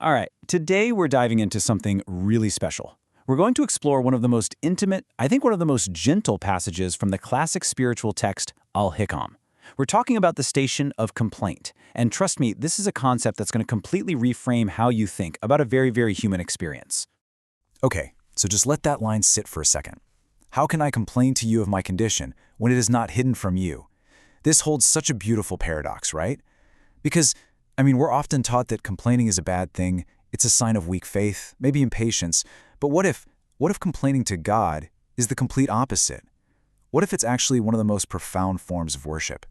All right, today we're diving into something really special. We're going to explore one of the most intimate, I think one of the most gentle passages from the classic spiritual text, Al-Hikam. We're talking about the station of complaint. And trust me, this is a concept that's going to completely reframe how you think about a very, very human experience. Okay, so just let that line sit for a second. How can I complain to you of my condition when it is not hidden from you? This holds such a beautiful paradox, right? Because, we're often taught that complaining is a bad thing, it's a sign of weak faith, maybe impatience. But what if complaining to God is the complete opposite? What if it's actually one of the most profound forms of worship?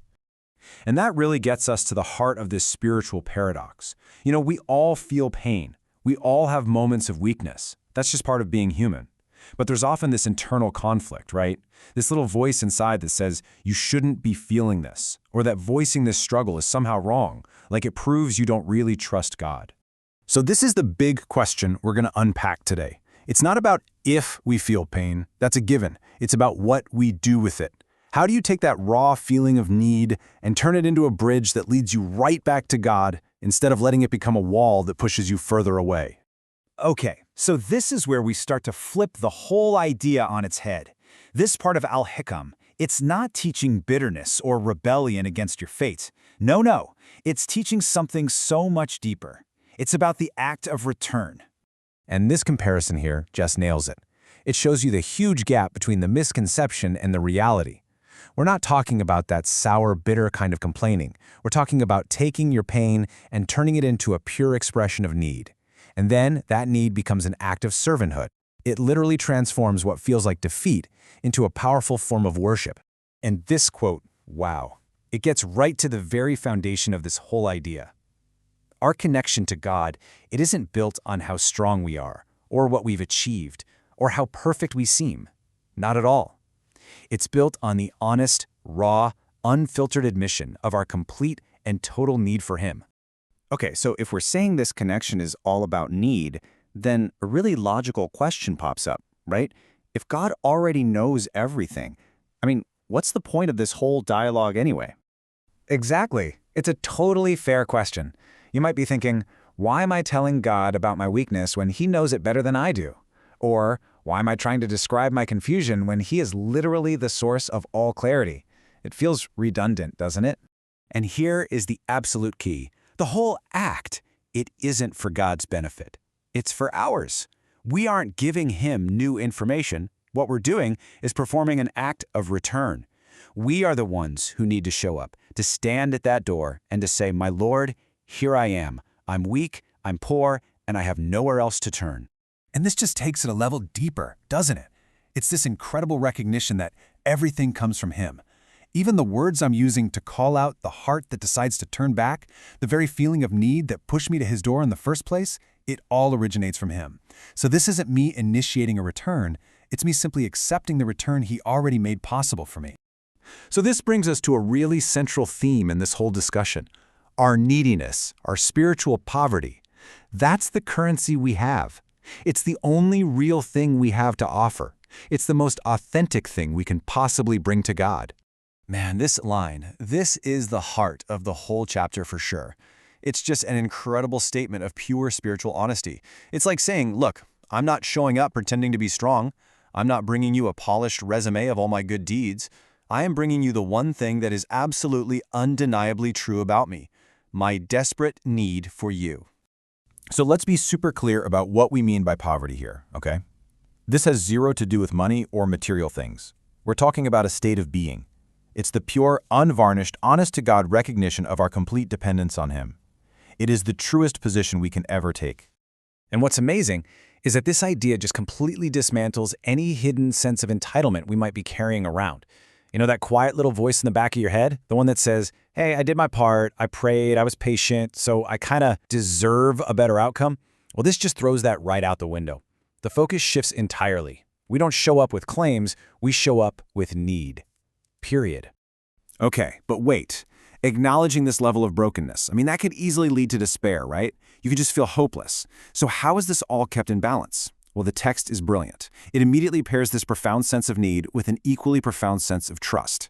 And that really gets us to the heart of this spiritual paradox. We all feel pain. We all have moments of weakness. That's just part of being human. But there's often this internal conflict, right? This little voice inside that says, you shouldn't be feeling this, or that voicing this struggle is somehow wrong, like it proves you don't really trust God. So this is the big question we're going to unpack today. It's not about if we feel pain, that's a given. It's about what we do with it. How do you take that raw feeling of need and turn it into a bridge that leads you right back to God instead of letting it become a wall that pushes you further away? Okay, so this is where we start to flip the whole idea on its head. This part of Al-Hikam, it's not teaching bitterness or rebellion against your fate. No, it's teaching something so much deeper. It's about the act of return. And this comparison here just nails it. It shows you the huge gap between the misconception and the reality. We're not talking about that sour, bitter kind of complaining. We're talking about taking your pain and turning it into a pure expression of need. And then that need becomes an act of servanthood. It literally transforms what feels like defeat into a powerful form of worship. And this quote, wow, it gets right to the very foundation of this whole idea. Our connection to God, it isn't built on how strong we are, or what we've achieved, or how perfect we seem. Not at all. It's built on the honest, raw, unfiltered admission of our complete and total need for Him. Okay, so if we're saying this connection is all about need, then a really logical question pops up, right? If God already knows everything, what's the point of this whole dialogue anyway? Exactly. It's a totally fair question. You might be thinking, why am I telling God about my weakness when He knows it better than I do? Or, why am I trying to describe my confusion when He is literally the source of all clarity? It feels redundant, doesn't it? And here is the absolute key. The whole act, it isn't for God's benefit. It's for ours. We aren't giving Him new information. What we're doing is performing an act of return. We are the ones who need to show up, to stand at that door and to say, my Lord, here I am. I'm weak, I'm poor, and I have nowhere else to turn. And this just takes it a level deeper, doesn't it? It's this incredible recognition that everything comes from Him. Even the words I'm using to call out the heart that decides to turn back, the very feeling of need that pushed me to His door in the first place, it all originates from Him. So this isn't me initiating a return, it's me simply accepting the return He already made possible for me. So this brings us to a really central theme in this whole discussion. Our neediness, our spiritual poverty. That's the currency we have. It's the only real thing we have to offer. It's the most authentic thing we can possibly bring to God. Man, this line, this is the heart of the whole chapter for sure. It's just an incredible statement of pure spiritual honesty. It's like saying, look, I'm not showing up pretending to be strong. I'm not bringing you a polished resume of all my good deeds. I am bringing you the one thing that is absolutely undeniably true about me, my desperate need for you. So let's be super clear about what we mean by poverty here, okay? This has zero to do with money or material things. We're talking about a state of being. It's the pure, unvarnished, honest-to-God recognition of our complete dependence on Him. It is the truest position we can ever take. And what's amazing is that this idea just completely dismantles any hidden sense of entitlement we might be carrying around. You know, that quiet little voice in the back of your head? The one that says, hey, I did my part, I prayed, I was patient, so I kind of deserve a better outcome? Well, this just throws that right out the window. The focus shifts entirely. We don't show up with claims, we show up with need. Period. Okay, but wait. Acknowledging this level of brokenness, that could easily lead to despair, right? You could just feel hopeless. So how is this all kept in balance? Well, the text is brilliant. It immediately pairs this profound sense of need with an equally profound sense of trust.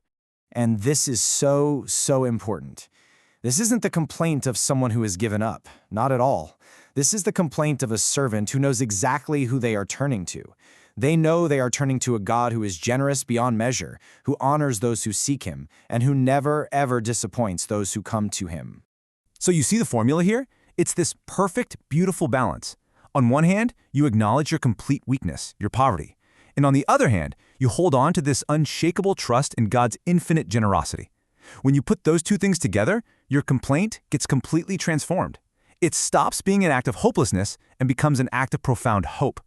And this is so important. This isn't the complaint of someone who has given up. Not at all. This is the complaint of a servant who knows exactly who they are turning to. They know they are turning to a God who is generous beyond measure, who honors those who seek him, and who never, ever disappoints those who come to him. So you see the formula here? It's this perfect, beautiful balance. On one hand, you acknowledge your complete weakness, your poverty. And on the other hand, you hold on to this unshakable trust in God's infinite generosity. When you put those two things together, your complaint gets completely transformed. It stops being an act of hopelessness and becomes an act of profound hope.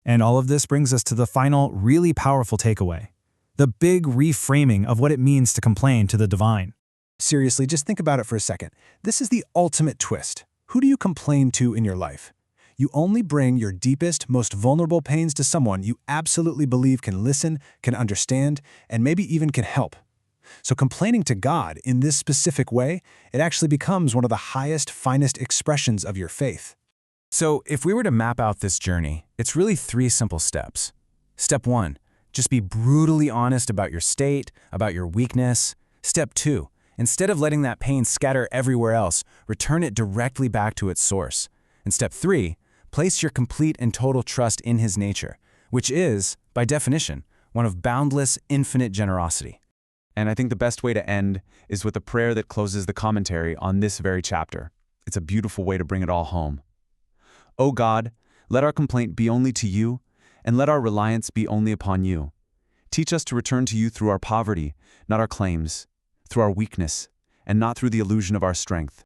And all of this brings us to the final, really powerful takeaway. The big reframing of what it means to complain to the divine. Seriously, just think about it for a second. This is the ultimate twist. Who do you complain to in your life? You only bring your deepest, most vulnerable pains to someone you absolutely believe can listen, can understand, and maybe even can help. So complaining to God in this specific way, it actually becomes one of the highest, finest expressions of your faith. So if we were to map out this journey, it's really 3 simple steps. Step 1, just be brutally honest about your state, about your weakness. Step 2, instead of letting that pain scatter everywhere else, return it directly back to its source. And step 3, place your complete and total trust in his nature, which is, by definition, one of boundless, infinite generosity. And I think the best way to end is with a prayer that closes the commentary on this very chapter. It's a beautiful way to bring it all home. O God, let our complaint be only to you, and let our reliance be only upon you. Teach us to return to you through our poverty, not our claims, through our weakness, and not through the illusion of our strength.